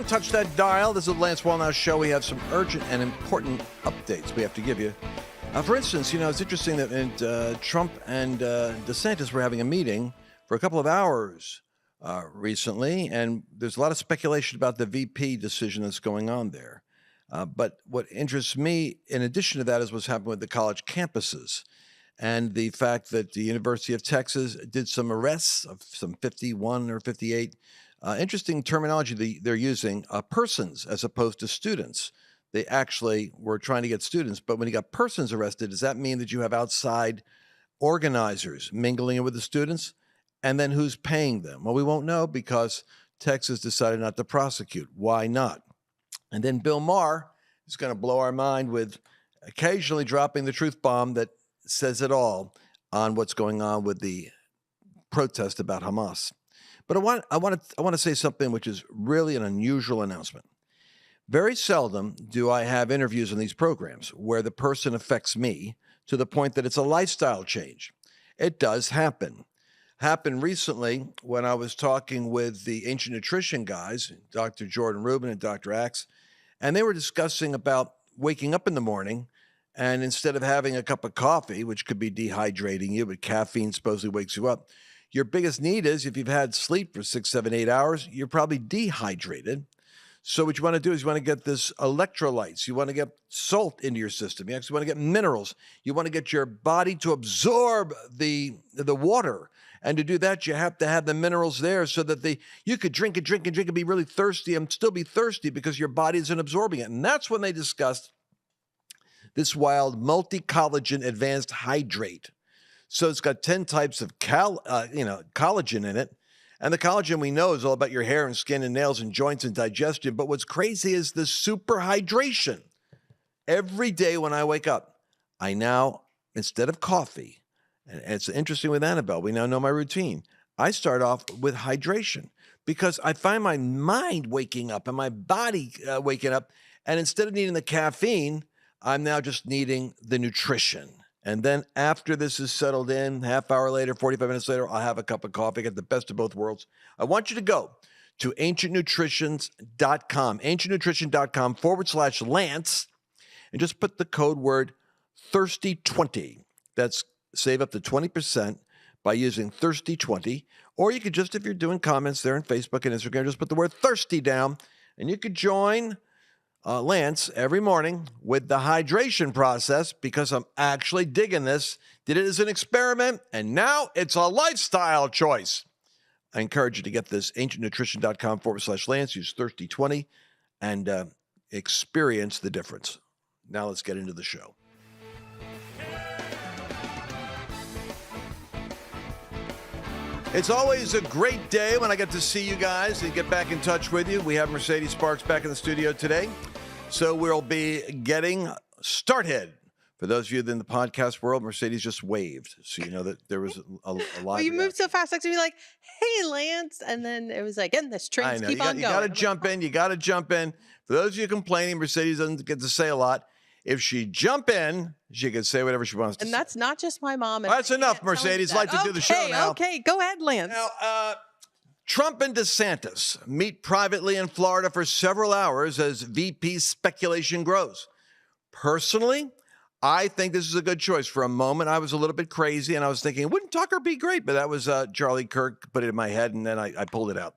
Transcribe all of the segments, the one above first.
Don't touch that dial. This is the Lance Wallnau Show. We have some urgent and important updates we have to give you. For instance, it's interesting that Trump and DeSantis were having a meeting for a couple of hours recently, and there's a lot of speculation about the VP decision that's going on there. But what interests me, in addition to that, is what's happened with the college campuses and the fact that the University of Texas did some arrests of some 51 or 58. Interesting terminology they're using, persons as opposed to students. They actually were trying to get students, but when you got persons arrested, does that mean that you have outside organizers mingling with the students? And then who's paying them? Well, we won't know because Texas decided not to prosecute. Why not? And then Bill Maher is going to blow our mind with occasionally dropping the truth bomb that says it all on what's going on with the protest about Hamas. But I want to say something which is really an unusual announcement. Very seldom do I have interviews on these programs where the person affects me to the point that it's a lifestyle change. It does happen. Happened recently when I was talking with the ancient nutrition guys, Dr. Jordan Rubin and Dr. Axe, and they were discussing about waking up in the morning and instead of having a cup of coffee, which could be dehydrating you, but caffeine supposedly wakes you up, your biggest need is if you've had sleep for 6, 7, 8 hours, you're probably dehydrated. So what you want to do is you want to get this electrolytes. You want to get salt into your system. You actually want to get minerals. You want to get your body to absorb the water. And to do that, you have to have the minerals there so that you could drink and be really thirsty and still be thirsty because your body isn't absorbing it. And that's when they discussed this wild multi-collagen advanced hydrate. So it's got 10 types of collagen in it. And the collagen we know is all about your hair and skin and nails and joints and digestion. But what's crazy is the super hydration. Every day when I wake up, I now, instead of coffee, and it's interesting with Annabelle, we now know my routine. I start off with hydration because I find my mind waking up and my body waking up. And instead of needing the caffeine, I'm now just needing the nutrition. And then after this is settled in, half hour later, 45 minutes later, I'll have a cup of coffee, get the best of both worlds. I want you to go to ancientnutritions.com, ancientnutrition.com/Lance, and just put the code word thirsty20. That's save up to 20% by using thirsty20. Or you could just, if you're doing comments there on Facebook and Instagram, just put the word thirsty down, and you could join Lance every morning with the hydration process because I'm actually digging this. Did it as an experiment, and now it's a lifestyle choice. I encourage you to get this, ancientnutrition.com/Lance. Use thirsty20 and experience the difference. Now let's get into the show. It's always a great day when I get to see you guys and get back in touch with you. We have Mercedes Sparks back in the studio today, so we'll be getting started. For those of you in the podcast world, Mercedes just waved, so you know that there was a live well, you moved so fast, I could be like, hey, Lance, and then it was like, and this train's keep on going. You got to jump in. You got to jump in. For those of you complaining, Mercedes doesn't get to say a lot. If she jump in, she can say whatever she wants to say. And that's not just my mom. And that's enough, Mercedes. Like to do the show now. Okay, go ahead, Lance. Now, Trump and DeSantis meet privately in Florida for several hours as VP speculation grows. Personally, I think this is a good choice. For a moment, I was a little bit crazy, and I was thinking, wouldn't Tucker be great? But that was Charlie Kirk put it in my head, and then I pulled it out.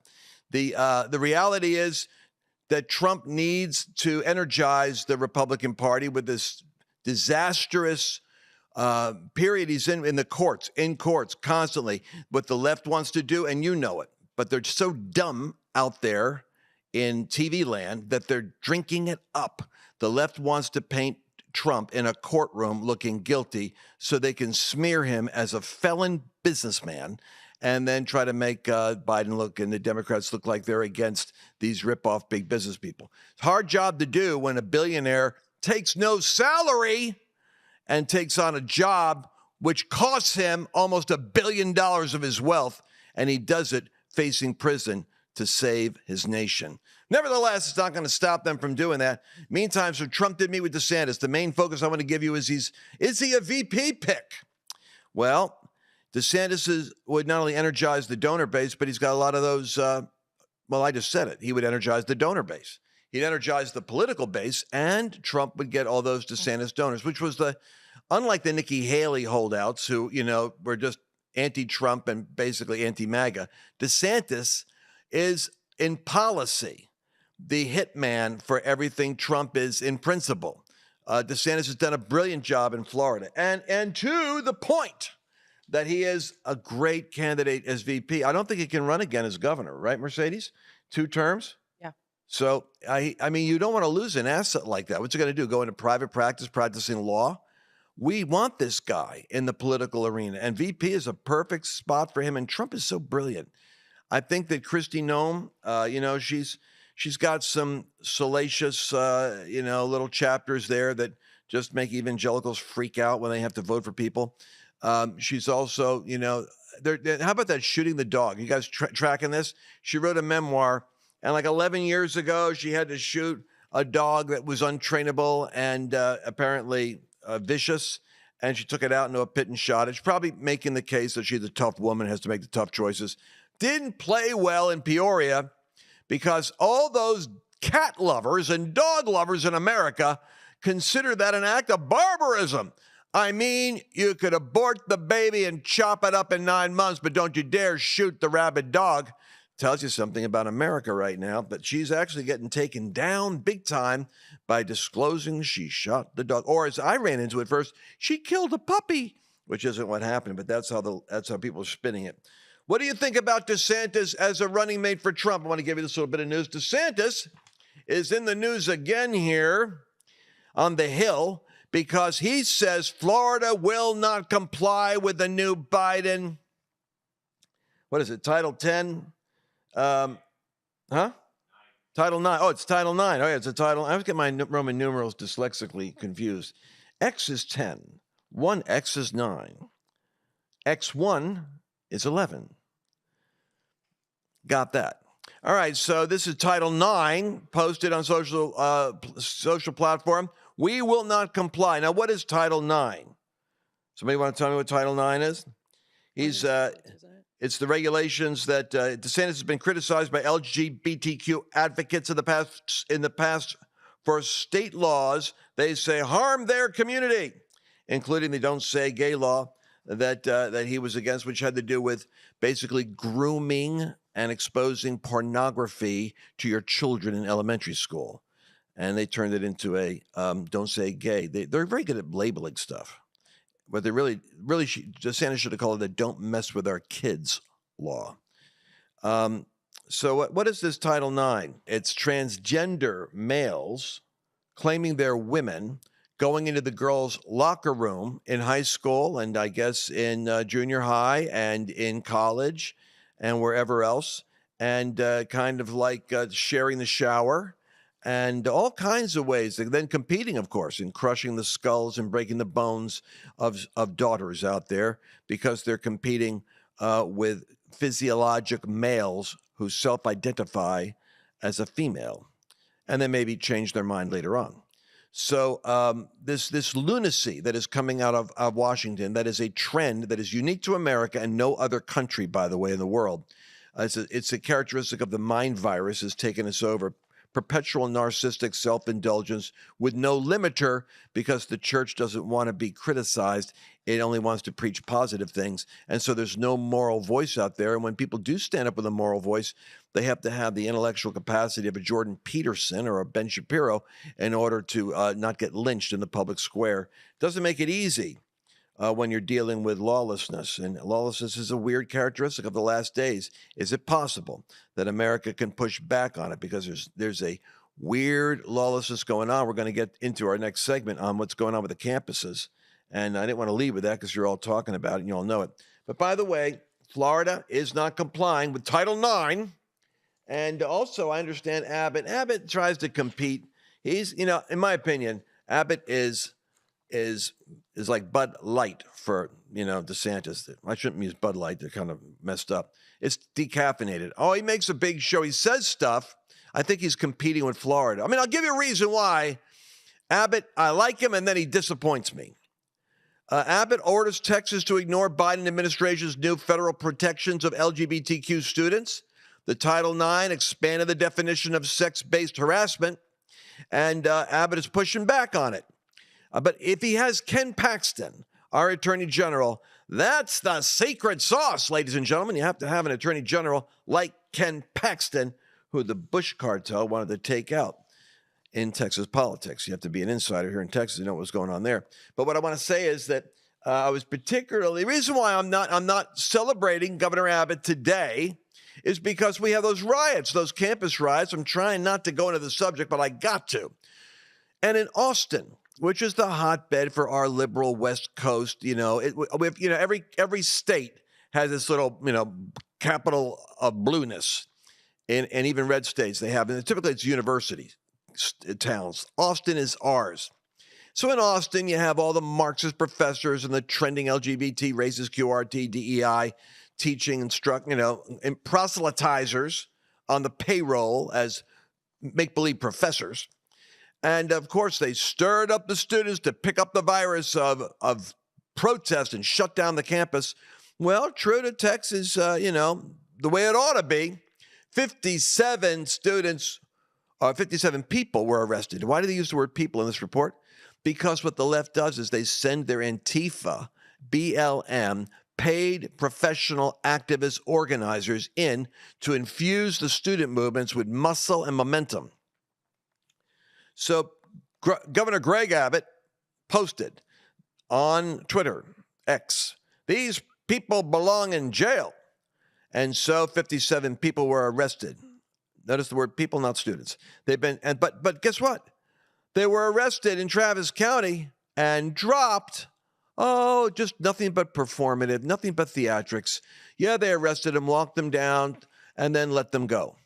The reality is that Trump needs to energize the Republican Party with this disastrous period he's in the courts, constantly, what the left wants to do, and you know it. But they're so dumb out there in TV land that they're drinking it up. The left wants to paint Trump in a courtroom looking guilty so they can smear him as a felon businessman and then try to make Biden look and the Democrats look like they're against these rip-off big business people. It's a hard job to do when a billionaire takes no salary and takes on a job which costs him almost $1 billion of his wealth, and he does it facing prison to save his nation. Nevertheless, it's not going to stop them from doing that. Meantime, so Trump did meet with DeSantis. The main focus I want to give you is he a VP pick? Well, DeSantis would not only energize the donor base, but he's got a lot of those well, I just said it. He would energize the donor base. He'd energize the political base, and Trump would get all those DeSantis donors, which was unlike the Nikki Haley holdouts who, were just anti-Trump and basically anti-MAGA. DeSantis is in policy the hitman for everything Trump is in principle. DeSantis has done a brilliant job in Florida. And to the point that he is a great candidate as VP. I don't think he can run again as governor, right, Mercedes? 2 terms? Yeah. So, I mean, you don't want to lose an asset like that. What's he going to do? Go into private practice, practicing law? We want this guy in the political arena, and VP is a perfect spot for him, and Trump is so brilliant. I think that Kristi Noem, she's got some salacious, little chapters there that just make evangelicals freak out when they have to vote for people. She's also, how about that shooting the dog? You guys tracking this? She wrote a memoir, and like 11 years ago, she had to shoot a dog that was untrainable and apparently vicious, and she took it out into a pit and shot it. She's probably making the case that she's a tough woman, has to make the tough choices. Didn't play well in Peoria because all those cat lovers and dog lovers in America consider that an act of barbarism. I mean, you could abort the baby and chop it up in 9 months, but don't you dare shoot the rabid dog. Tells you something about America right now, but she's actually getting taken down big time by disclosing she shot the dog. Or as I ran into it first, she killed a puppy, which isn't what happened, but that's how people are spinning it. What do you think about DeSantis as a running mate for Trump? I want to give you this little bit of news. DeSantis is in the news again here on the Hill because he says Florida will not comply with the new Biden, what is it, Title 10? Title 9. Oh, it's Title 9. Oh, yeah, it's a title. I always get my Roman numerals dyslexically confused. X is 10. 1X is 9. X1 is 11. Got that. All right, so this is Title 9, posted on social platform. We will not comply. Now, what is Title 9? Somebody want to tell me what Title 9 is? It's the regulations that DeSantis has been criticized by LGBTQ advocates in the past for state laws they say harm their community, including the Don't Say Gay law that he was against, which had to do with basically grooming and exposing pornography to your children in elementary school. And they turned it into a Don't Say Gay. They're very good at labeling stuff. But they really, DeSantis should have called it a "Don't Mess with Our Kids" law. So what is this Title IX? It's transgender males claiming they're women going into the girls' locker room in high school and I guess in junior high and in college and wherever else, and kind of like sharing the shower. And all kinds of ways. They're then competing, of course, in crushing the skulls and breaking the bones of daughters out there because they're competing with physiologic males who self-identify as a female, and then maybe change their mind later on. So this lunacy that is coming out of Washington, that is a trend that is unique to America and no other country, by the way, in the world. It's a characteristic of the mind virus has taken us over. Perpetual narcissistic self-indulgence with no limiter because the church doesn't want to be criticized. It only wants to preach positive things. And so there's no moral voice out there. And when people do stand up with a moral voice, they have to have the intellectual capacity of a Jordan Peterson or a Ben Shapiro in order to not get lynched in the public square. Doesn't make it easy when you're dealing with lawlessness. And lawlessness is a weird characteristic of the last days. Is it possible that America can push back on it? Because there's a weird lawlessness going on. We're going to get into our next segment on what's going on with the campuses. And I didn't want to leave with that because you're all talking about it and you all know it. But by the way, Florida is not complying with Title IX. And also, I understand Abbott. Abbott tries to compete. He's, in my opinion, Abbott is like Bud Light for, DeSantis. I shouldn't use Bud Light. They're kind of messed up. It's decaffeinated. Oh, he makes a big show. He says stuff. I think he's competing with Florida. I mean, I'll give you a reason why. Abbott, I like him, and then he disappoints me. Abbott orders Texas to ignore Biden administration's new federal protections of LGBTQ students. The Title IX expanded the definition of sex-based harassment, and Abbott is pushing back on it. But if he has Ken Paxton, our Attorney General, that's the secret sauce, ladies and gentlemen. You have to have an Attorney General like Ken Paxton, who the Bush cartel wanted to take out in Texas politics. You have to be an insider here in Texas to know what's going on there. But what I want to say is that I was particularly, the reason why I'm not celebrating Governor Abbott today is because we have those riots, those campus riots. I'm trying not to go into the subject, but I got to. And in Austin, which is the hotbed for our liberal West Coast, every state has this little, capital of blueness, and even red states they have. And typically it's university towns. Austin is ours. So in Austin, you have all the Marxist professors and the trending LGBT, racist, QRT, DEI, teaching, and proselytizers on the payroll as make-believe professors. And, of course, they stirred up the students to pick up the virus of protest and shut down the campus. Well, true to Texas, the way it ought to be, 57 people were arrested. Why do they use the word people in this report? Because what the left does is they send their Antifa, BLM, paid professional activist organizers in to infuse the student movements with muscle and momentum. So Governor Greg Abbott posted on Twitter, X, these people belong in jail. And so 57 people were arrested. Notice the word people, not students. But guess what? They were arrested in Travis County and dropped. Oh, just nothing but performative, nothing but theatrics. Yeah, they arrested them, locked them down, and then let them go.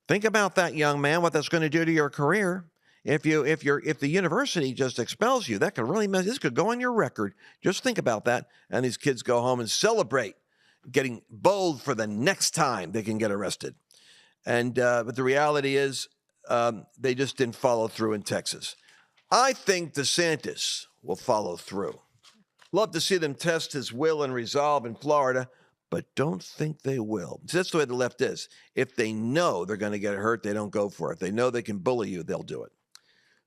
Think about that, young man, what that's going to do to your career. If the university just expels you, that could really this could go on your record. Just think about that. And these kids go home and celebrate getting bold for the next time they can get arrested. And but the reality is they just didn't follow through in Texas. I think DeSantis will follow through. Love to see them test his will and resolve in Florida, but don't think they will. That's the way the left is. If they know they're going to get hurt, they don't go for it. If they know they can bully you, they'll do it.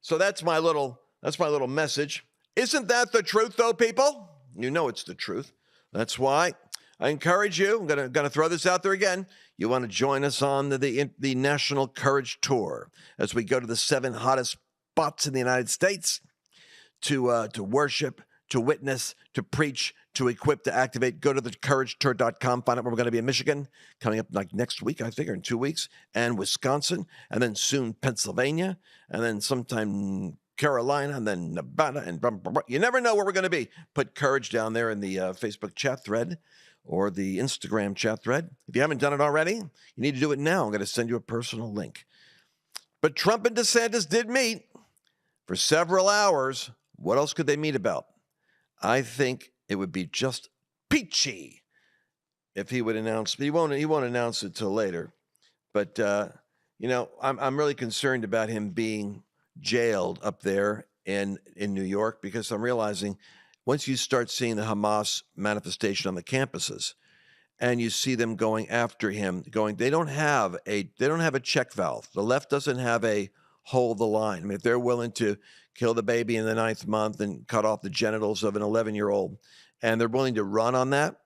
So that's my little message. Isn't that the truth, though, people? You know it's the truth. That's why I encourage you. I'm going to throw this out there again. You want to join us on the National Courage Tour as we go to the 7 hottest spots in the United States to worship, to witness, to preach, to equip, to activate. Go to thecouragetour.com. Find out where we're going to be in Michigan, coming up like next week, I figure, in 2 weeks, and Wisconsin, and then soon Pennsylvania, and then sometime Carolina, and then Nevada, and blah, blah, blah. You never know where we're going to be. Put courage down there in the Facebook chat thread or the Instagram chat thread. If you haven't done it already, you need to do it now. I'm going to send you a personal link. But Trump and DeSantis did meet for several hours. What else could they meet about? I think it would be just peachy if he would announce. He won't announce it till later. But I'm really concerned about him being jailed up there in New York, because I'm realizing once you start seeing the Hamas manifestation on the campuses, and you see them going after him, they don't have a check valve. The left doesn't have a hold the line. I mean, if they're willing to kill the baby in the 9th month and cut off the genitals of an 11-year-old, and they're willing to run on that,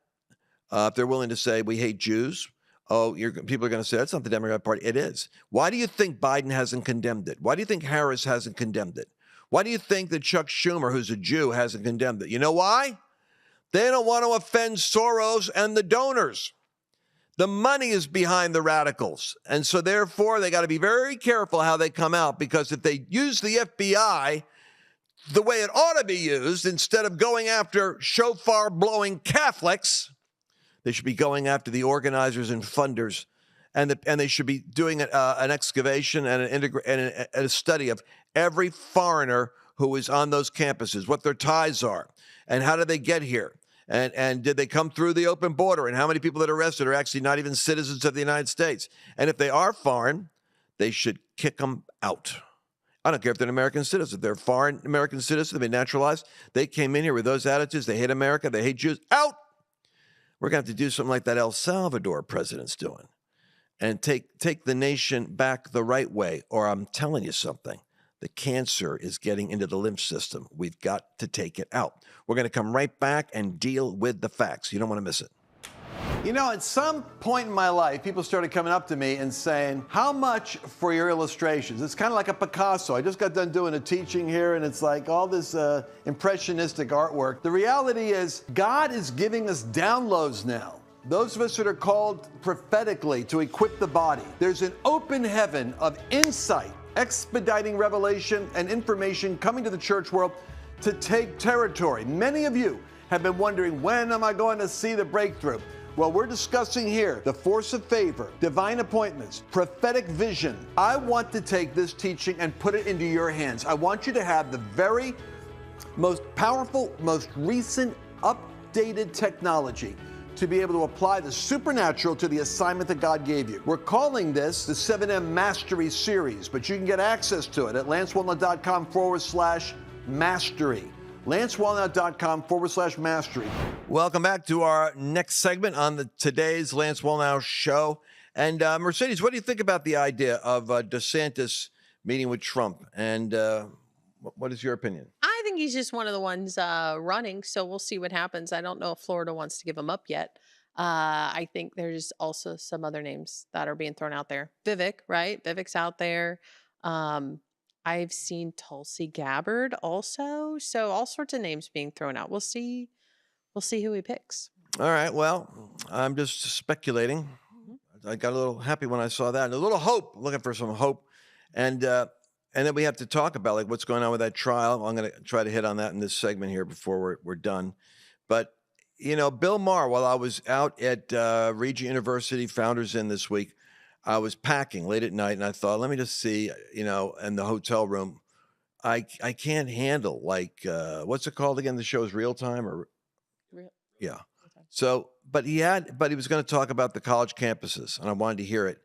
if they're willing to say, we hate Jews, people are going to say, that's not the Democrat Party. It is. Why do you think Biden hasn't condemned it? Why do you think Harris hasn't condemned it? Why do you think that Chuck Schumer, who's a Jew, hasn't condemned it? You know why? They don't want to offend Soros and the donors. The money is behind the radicals. And so therefore, they got to be very careful how they come out, because if they use the FBI the way it ought to be used, instead of going after shofar-blowing Catholics, they should be going after the organizers and funders. And they should be doing an excavation and a study of every foreigner who is on those campuses, what their ties are, and how did they get here. And did they come through the open border? And how many people that are arrested are actually not even citizens of the United States? And if they are foreign, they should kick them out. I don't care if they're an American citizen. If they're foreign American citizens, they've been naturalized. They came in here with those attitudes. They hate America. They hate Jews. Out! We're going to have to do something like that El Salvador president's doing. and take the nation back the right way, or I'm telling you something. The cancer is getting into the lymph system. We've got to take it out. We're going to come right back and deal with the facts. You don't want to miss it. You know, at some point in my life, people started coming up to me and saying, how much for your illustrations? It's kind of like a Picasso. I just got done doing a teaching here, and it's like all this impressionistic artwork. The reality is, God is giving us downloads now. Those of us that are called prophetically to equip the body. There's an open heaven of insight, expediting revelation and information coming to the church world to take territory. Many of you have been wondering, when am I going to see the breakthrough? Well, we're discussing here the force of favor, divine appointments, prophetic vision. I want to take this teaching and put it into your hands. I want you to have the very most powerful, most recent, updated technology to be able to apply the supernatural to the assignment that God gave you. We're calling this the 7M Mastery Series, but you can get access to it at lancewallnau.com/mastery. lancewallnau.com/mastery. Welcome back to our next segment on today's Lance Wallnau Show. And Mercedes, what do you think about the idea of DeSantis meeting with Trump? And what is your opinion? I think he's just one of the ones running, so we'll see what happens. I don't know if Florida wants to give him up yet. I think there's also some other names that are being thrown out there. Vivek, right? Vivek's out there. I've seen Tulsi Gabbard also. So all sorts of names being thrown out. We'll see who he picks. All right. Well, I'm just speculating. I got a little happy when I saw that, and a little hope, looking for some hope. And then we have to talk about like what's going on with that trial. I'm going to try to hit on that in this segment here before we're done. But, you know, Bill Maher, while I was out at Regent University Founders Inn this week, I was packing late at night, and I thought, let me just see, you know, in the hotel room, I can't handle, like, what's it called again? The show's Real Time or? Yeah. Okay. So, but he was going to talk about the college campuses, and I wanted to hear it.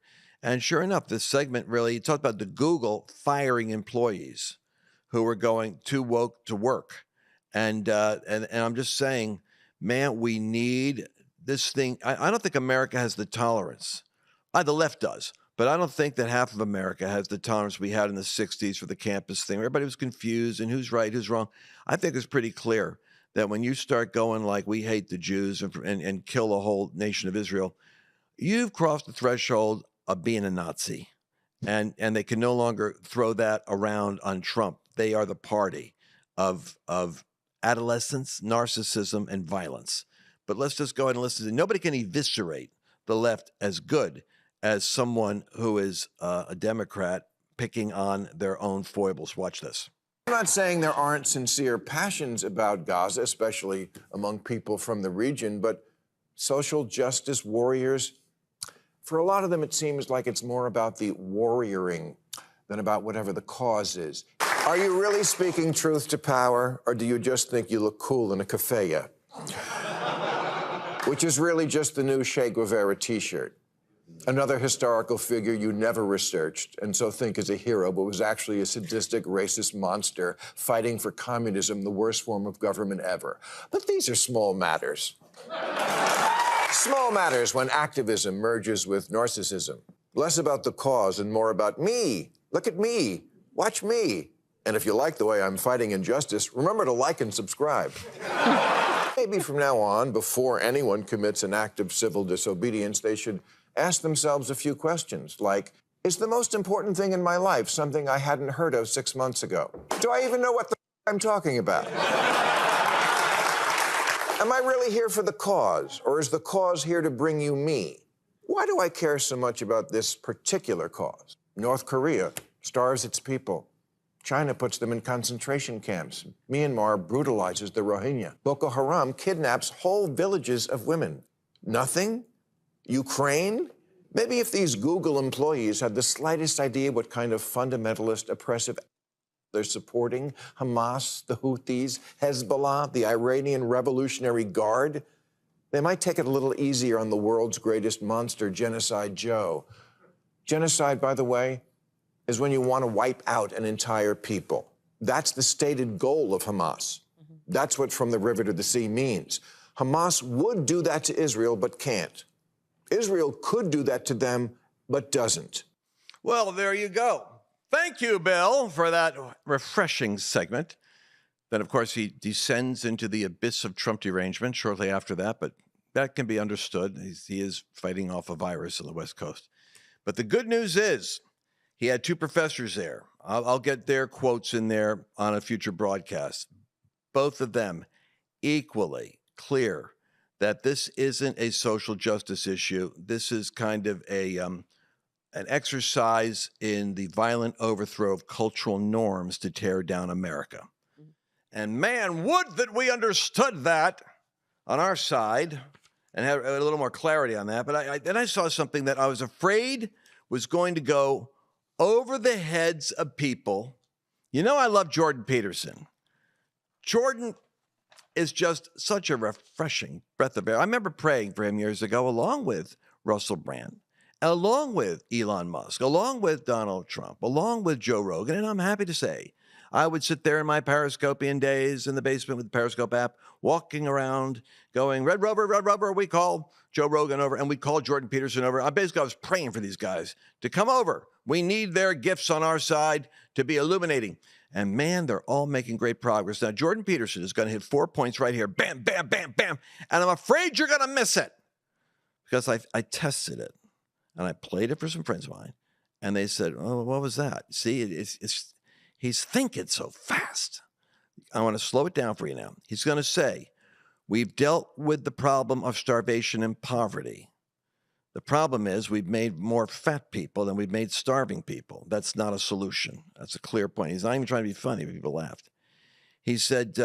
And sure enough, this segment really, he talked about the Google firing employees who were going too woke to work. And I'm just saying, man, we need this thing. I don't think America has the tolerance. The left does, but I don't think that half of America has the tolerance we had in the 60s for the campus thing. Everybody was confused and who's right, who's wrong. I think it's pretty clear that when you start going like we hate the Jews and kill the whole nation of Israel, you've crossed the threshold of being a Nazi. And they can no longer throw that around on Trump. They are the party of adolescence, narcissism, and violence. But let's just go ahead and listen. Nobody can eviscerate the left as good as someone who is a Democrat picking on their own foibles. Watch this. I'm not saying there aren't sincere passions about Gaza, especially among people from the region, but social justice warriors, for a lot of them, it seems like it's more about the warrioring than about whatever the cause is. Are you really speaking truth to power, or do you just think you look cool in a keffiyeh? Which is really just the new Che Guevara t-shirt. Another historical figure you never researched and so think is a hero, but was actually a sadistic, racist monster fighting for communism, the worst form of government ever. But these are small matters. Small matters when activism merges with narcissism. Less about the cause and more about me. Look at me. Watch me. And if you like the way I'm fighting injustice, remember to like and subscribe. Maybe from now on, before anyone commits an act of civil disobedience, they should ask themselves a few questions, like, is the most important thing in my life something I hadn't heard of 6 months ago? Do I even know what the I'm talking about? Am I really here for the cause, or is the cause here to bring you me? Why do I care so much about this particular cause? North Korea starves its people. China puts them in concentration camps. Myanmar brutalizes the Rohingya. Boko Haram kidnaps whole villages of women. Nothing? Ukraine? Maybe if these Google employees had the slightest idea what kind of fundamentalist, oppressive they're supporting, Hamas, the Houthis, Hezbollah, the Iranian Revolutionary Guard, they might take it a little easier on the world's greatest monster, Genocide Joe. Genocide, by the way, is when you want to wipe out an entire people. That's the stated goal of Hamas. That's what from the river to the sea means. Hamas would do that to Israel, but can't. Israel could do that to them, but doesn't. Well, there you go. Thank you, Bill, for that refreshing segment. Then, of course, he descends into the abyss of Trump derangement shortly after that, but that can be understood. He is fighting off a virus on the West Coast. But the good news is he had two professors there. I'll get their quotes in there on a future broadcast. Both of them equally clear that this isn't a social justice issue. This is kind of an exercise in the violent overthrow of cultural norms to tear down America. And man, would that we understood that on our side and had a little more clarity on that. But then I saw something that I was afraid was going to go over the heads of people. You know, I love Jordan Peterson. Jordan is just such a refreshing breath of air. I remember praying for him years ago, along with Russell Brand, along with Elon Musk, along with Donald Trump, along with Joe Rogan. And I'm happy to say, I would sit there in my Periscopian days in the basement with the Periscope app, walking around, going, Red Rover, we call Joe Rogan over, and we call Jordan Peterson over. I was praying for these guys to come over. We need their gifts on our side to be illuminating. And man, they're all making great progress. Now, Jordan Peterson is going to hit 4 points right here. Bam, bam, bam, bam. And I'm afraid you're going to miss it because I tested it and I played it for some friends of mine. And they said, oh, what was that? See, he's thinking so fast. I want to slow it down for you now. He's going to say, we've dealt with the problem of starvation and poverty. The problem is we've made more fat people than we've made starving people. That's not a solution. That's a clear point. He's not even trying to be funny, but people laughed. He said,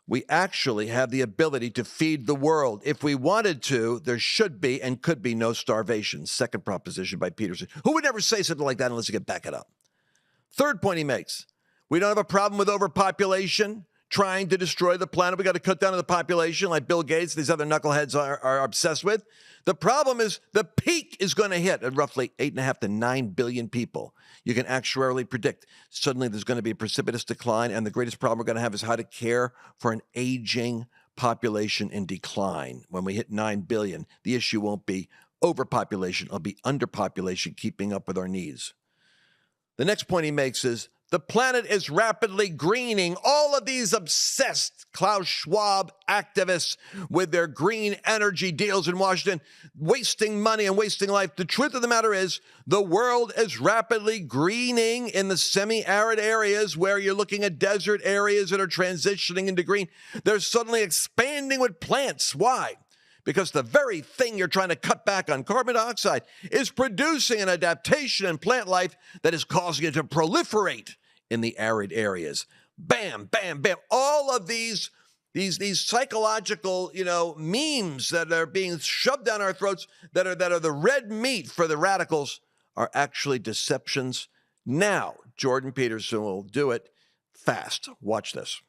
we actually have the ability to feed the world. If we wanted to, there should be and could be no starvation. Second proposition by Peterson. Who would never say something like that unless you could back it up? Third point he makes, we don't have a problem with overpopulation, trying to destroy the planet. We got to cut down on the population like Bill Gates, these other knuckleheads are obsessed with. The problem is the peak is going to hit at roughly 8.5 to 9 billion people. You can actuarially predict. Suddenly there's going to be a precipitous decline, and the greatest problem we're going to have is how to care for an aging population in decline. When we hit 9 billion, the issue won't be overpopulation, it'll be underpopulation keeping up with our needs. The next point he makes is the planet is rapidly greening. All of these obsessed Klaus Schwab activists with their green energy deals in Washington, wasting money and wasting life. The truth of the matter is the world is rapidly greening in the semi-arid areas where you're looking at desert areas that are transitioning into green. They're suddenly expanding with plants. Why? Because the very thing you're trying to cut back on, carbon dioxide, is producing an adaptation in plant life that is causing it to proliferate in the arid areas. Bam, bam, bam. All of these psychological, memes that are being shoved down our throats that are the red meat for the radicals are actually deceptions. Now, Jordan Peterson will do it fast. Watch this.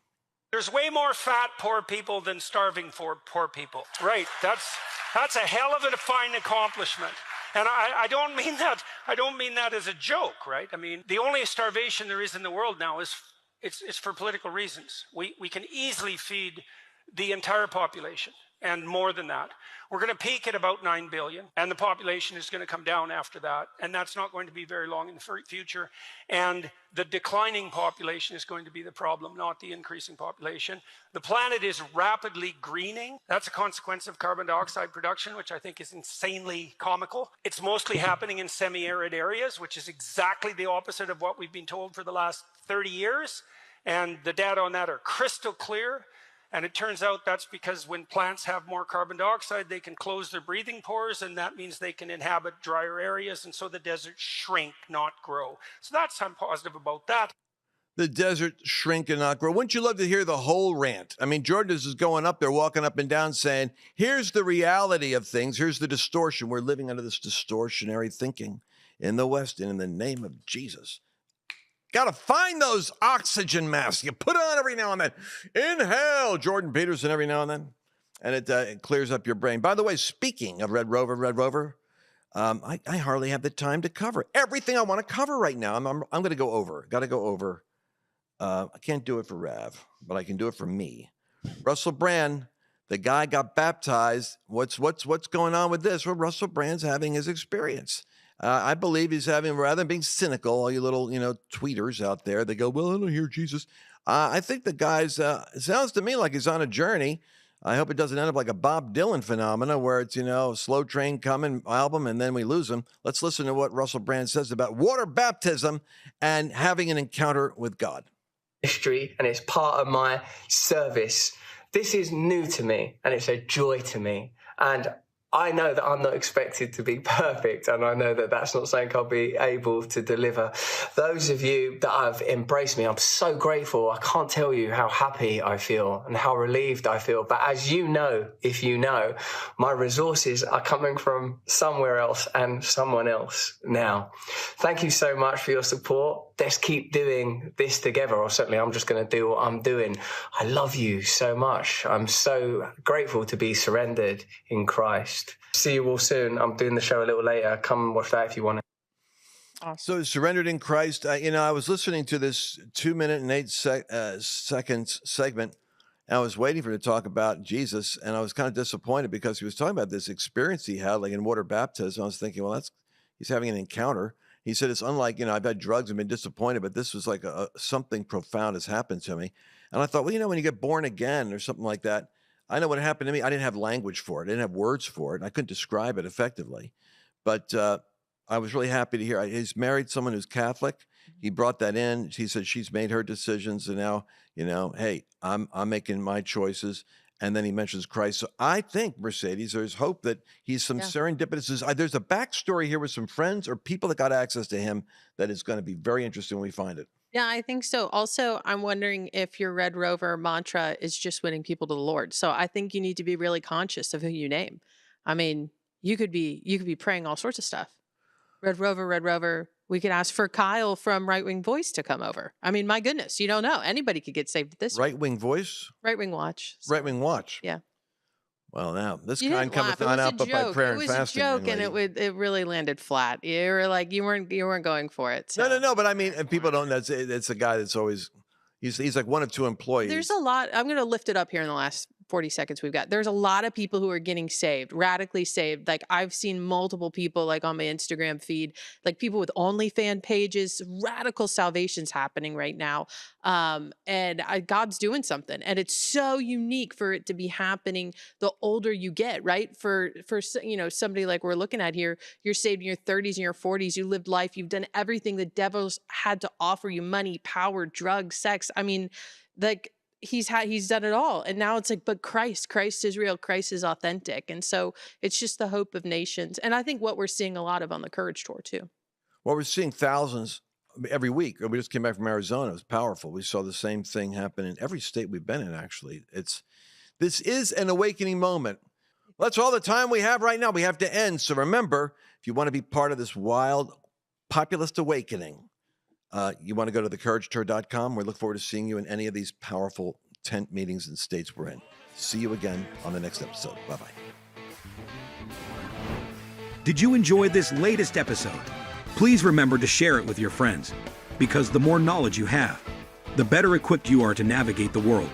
There's way more fat poor people than starving poor people. Right. That's a hell of a fine accomplishment. And I don't mean that as a joke, right? I mean, the only starvation there is in the world now is it's for political reasons. We can easily feed the entire population and more than that. We're going to peak at about 9 billion, and the population is going to come down after that, and that's not going to be very long in the future. And the declining population is going to be the problem, not the increasing population. The planet is rapidly greening. That's a consequence of carbon dioxide production, which I think is insanely comical. It's mostly happening in semi-arid areas, which is exactly the opposite of what we've been told for the last 30 years. And the data on that are crystal clear. And it turns out that's because when plants have more carbon dioxide, they can close their breathing pores, and that means they can inhabit drier areas, and so the deserts shrink, not grow. So I'm positive about that. The desert shrink and not grow. Wouldn't you love to hear the whole rant? I mean, Jordan is going up there, walking up and down, saying, here's the reality of things. Here's the distortion. We're living under this distortionary thinking in the West, and in the name of Jesus. Got to find those oxygen masks. You put on every now and then. Inhale, Jordan Peterson, every now and then. And it clears up your brain. By the way, speaking of Red Rover, I hardly have the time to cover everything I want to cover right now. I'm going to go over. Got to go over. I can't do it for Rav, but I can do it for me. Russell Brand, the guy got baptized. What's going on with this? Well, Russell Brand's having his experience. I believe he's having, rather than being cynical, all you little, tweeters out there, they go, well, I don't hear Jesus. I think the guy's, it sounds to me like he's on a journey. I hope it doesn't end up like a Bob Dylan phenomena where it's, slow train coming album and then we lose him. Let's listen to what Russell Brand says about water baptism and having an encounter with God. History, and it's part of my service. This is new to me and it's a joy to me. And I know that I'm not expected to be perfect, and I know that that's not something I'll be able to deliver. Those of you that have embraced me, I'm so grateful. I can't tell you how happy I feel and how relieved I feel. But as you know, if you know, my resources are coming from somewhere else and someone else now. Thank you so much for your support. Let's keep doing this together, or certainly I'm just going to do what I'm doing. I love you so much. I'm so grateful to be surrendered in Christ. See you all soon. I'm doing the show a little later. Come and watch that if you want to. So surrendered in Christ. I was listening to this 2 minute and 8 seconds segment, and I was waiting for him to talk about Jesus, and I was kind of disappointed because he was talking about this experience he had, like in water baptism. I was thinking, well, he's having an encounter. He said, it's unlike, I've had drugs and been disappointed, but this was like something profound has happened to me. And I thought, well, when you get born again or something like that, I know what happened to me. I didn't have language for it. I didn't have words for it. And I couldn't describe it effectively. But I was really happy to hear. He's married someone who's Catholic. He brought that in. He said she's made her decisions. And now, hey, I'm making my choices. And then he mentions Christ. So I think, Mercedes, there's hope that he's some serendipitous. There's a backstory here with some friends or people that got access to him that is going to be very interesting when we find it. Yeah, I think so. Also, I'm wondering if your Red Rover mantra is just winning people to the Lord. So I think you need to be really conscious of who you name. I mean, you could be praying all sorts of stuff. Red Rover, Red Rover. We could ask for Kyle from Right Wing Voice to come over. I mean, my goodness, you don't know. Anybody could get saved at this. Right Wing Voice? Right Wing Watch. Right Wing Watch. Yeah. Well, now, this You kind didn't cometh laugh. not It was out a but by joke. prayer It and was fasting. a joke, young and lady. it really landed flat. You were like, you weren't going for it. So. No, but I mean, and people don't know. It's a guy that's always, he's like one of two employees. There's a lot. I'm going to lift it up here in the last 40 seconds we've got. There's a lot of people who are getting saved, radically saved. Like I've seen multiple people like on my Instagram feed, like people with OnlyFans pages, radical salvations happening right now. And God's doing something, and it's so unique for it to be happening the older you get, right? For somebody like we're looking at here, you're saved in your 30s and your 40s. You lived life. You've done everything the devil's had to offer you: money, power, drugs, sex. I mean, like he's done it all. And now it's like, but Christ is real. Christ is authentic. And so it's just the hope of nations. And I think what we're seeing a lot of on the Courage Tour too. Well, we're seeing thousands every week. We just came back from Arizona. It was powerful. We saw the same thing happen in every state we've been in, actually. This is an awakening moment. Well, that's all the time we have right now. We have to end. So remember, if you want to be part of this wild populist awakening, you want to go to thecouragetour.com. We look forward to seeing you in any of these powerful tent meetings and states we're in. See you again on the next episode. Bye-bye. Did you enjoy this latest episode? Please remember to share it with your friends, because the more knowledge you have, the better equipped you are to navigate the world